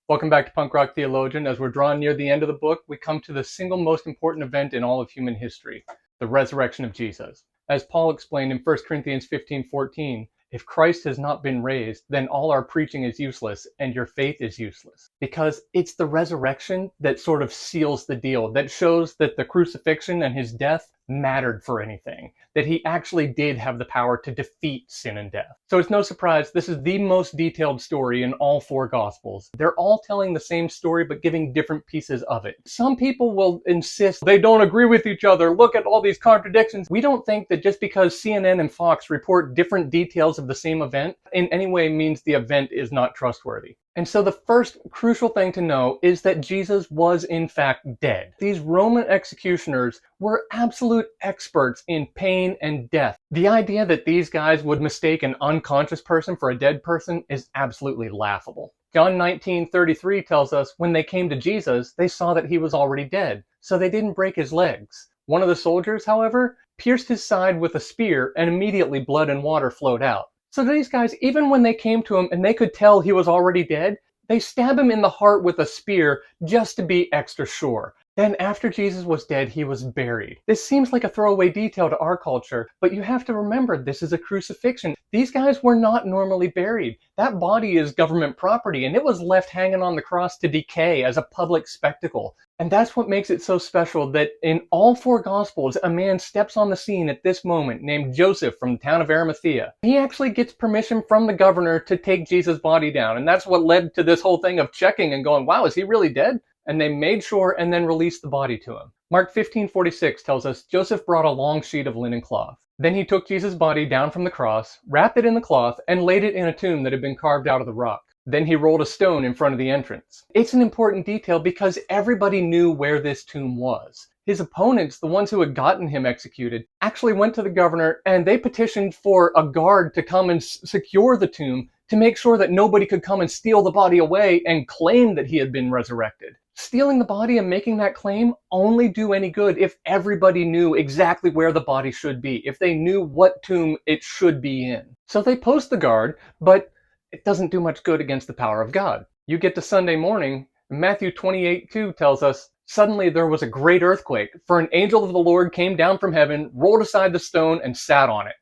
Welcome back to Punk Rock Theologian. As we're drawing near the end of the book, we come to the single most important event in all of human history, the resurrection of Jesus. As Paul explained in 1 Corinthians 15:14, if Christ has not been raised, then all our preaching is useless and your faith is useless. Because it's the resurrection that sort of seals the deal, that shows that the crucifixion and his death mattered for anything, that he actually did have the power to defeat sin and death. So it's no surprise this is the most detailed story in all four Gospels. They're all telling the same story but giving different pieces of it. Some people will insist they don't agree with each other. Look at all these contradictions. We don't think that just because CNN and Fox report different details of the same event in any way means the event is not trustworthy. And so the first crucial thing to know is that Jesus was in fact dead. These Roman executioners were absolute experts in pain and death. The idea that these guys would mistake an unconscious person for a dead person is absolutely laughable. John 19:33 tells us when they came to Jesus, they saw that he was already dead, so they didn't break his legs. One of the soldiers, however, pierced his side with a spear and immediately blood and water flowed out. So these guys, even when they came to him and they could tell he was already dead, they stab him in the heart with a spear just to be extra sure. Then after Jesus was dead, he was buried. This seems like a throwaway detail to our culture, but you have to remember this is a crucifixion. These guys were not normally buried. That body is government property, and it was left hanging on the cross to decay as a public spectacle. And that's what makes it so special that in all four Gospels, a man steps on the scene at this moment named Joseph from the town of Arimathea. He actually gets permission from the governor to take Jesus' body down, and that's what led to this whole thing of checking and going, wow, is he really dead? And they made sure and then released the body to him. Mark 15:46 tells us Joseph brought a long sheet of linen cloth. Then he took Jesus' body down from the cross, wrapped it in the cloth, and laid it in a tomb that had been carved out of the rock. Then he rolled a stone in front of the entrance. It's an important detail because everybody knew where this tomb was. His opponents, the ones who had gotten him executed, actually went to the governor and they petitioned for a guard to come and secure the tomb to make sure that nobody could come and steal the body away and claim that he had been resurrected. Stealing the body and making that claim only do any good if everybody knew exactly where the body should be, if they knew what tomb it should be in. So they post the guard, but it doesn't do much good against the power of God. You get to Sunday morning, Matthew 28:2 tells us, suddenly there was a great earthquake, for an angel of the Lord came down from heaven, rolled aside the stone, and sat on it.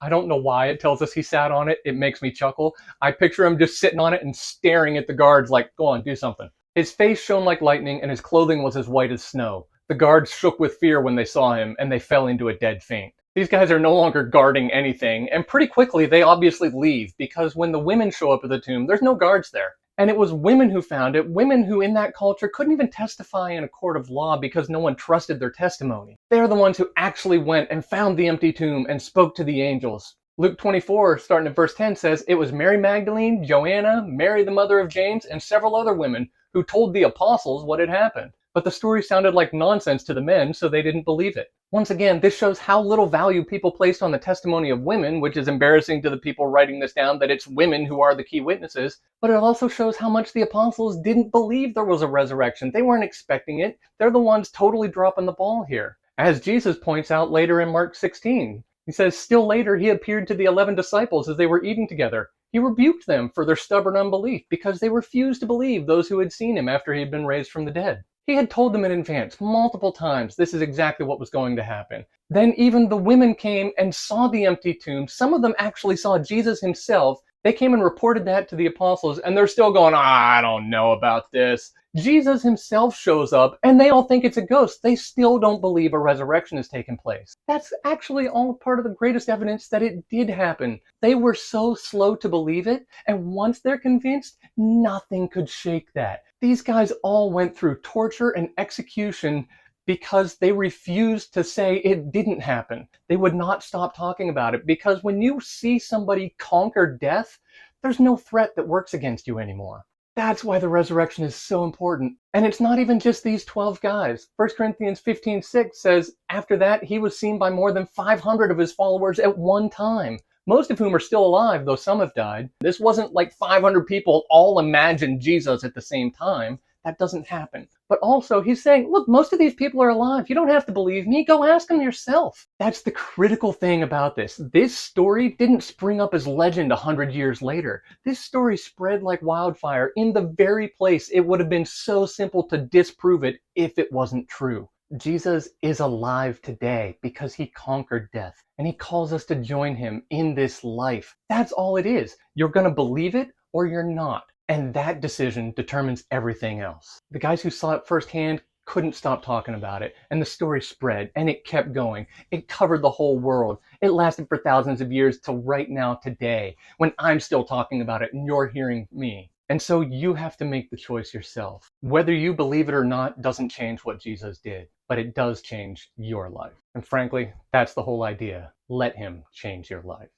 I don't know why it tells us he sat on it. It makes me chuckle. I picture him just sitting on it and staring at the guards like, go on, do something. His face shone like lightning, and his clothing was as white as snow. The guards shook with fear when they saw him, and they fell into a dead faint. These guys are no longer guarding anything, and pretty quickly they obviously leave, because when the women show up at the tomb, there's no guards there. And it was women who found it, women who in that culture couldn't even testify in a court of law because no one trusted their testimony. They're the ones who actually went and found the empty tomb and spoke to the angels. Luke 24, starting at verse 10, says, it was Mary Magdalene, Joanna, Mary the mother of James, and several other women who told the apostles what had happened. But the story sounded like nonsense to the men, so they didn't believe it. Once again, this shows how little value people placed on the testimony of women, which is embarrassing to the people writing this down that it's women who are the key witnesses. But it also shows how much the apostles didn't believe there was a resurrection. They weren't expecting it. They're the ones totally dropping the ball here. As Jesus points out later in Mark 16, he says, still later he appeared to the 11 disciples as they were eating together. He rebuked them for their stubborn unbelief because they refused to believe those who had seen him after he had been raised from the dead. He had told them in advance multiple times this is exactly what was going to happen. Then even the women came and saw the empty tomb. Some of them actually saw Jesus himself. They came and reported that to the apostles, and they're still going, I don't know about this. Jesus himself shows up, and they all think it's a ghost. They still don't believe a resurrection has taken place. That's actually all part of the greatest evidence that it did happen. They were so slow to believe it, and once they're convinced, nothing could shake that. These guys all went through torture and execution because they refused to say it didn't happen. They would not stop talking about it because when you see somebody conquer death, there's no threat that works against you anymore. That's why the resurrection is so important. And it's not even just these 12 guys. 1 Corinthians 15:6 says, after that, he was seen by more than 500 of his followers at one time. Most of whom are still alive, though some have died. This wasn't like 500 people all imagined Jesus at the same time. That doesn't happen. But also, he's saying, look, most of these people are alive. You don't have to believe me. Go ask them yourself. That's the critical thing about this. This story didn't spring up as legend 100 years later. This story spread like wildfire in the very place it would have been so simple to disprove it if it wasn't true. Jesus is alive today because he conquered death, and he calls us to join him in this life. That's all it is. You're going to believe it or you're not. And that decision determines everything else. The guys who saw it firsthand couldn't stop talking about it, and the story spread, and it kept going. It covered the whole world. It lasted for thousands of years till right now today, when I'm still talking about it and you're hearing me. And so you have to make the choice yourself. Whether you believe it or not doesn't change what Jesus did, but it does change your life. And frankly, that's the whole idea. Let him change your life.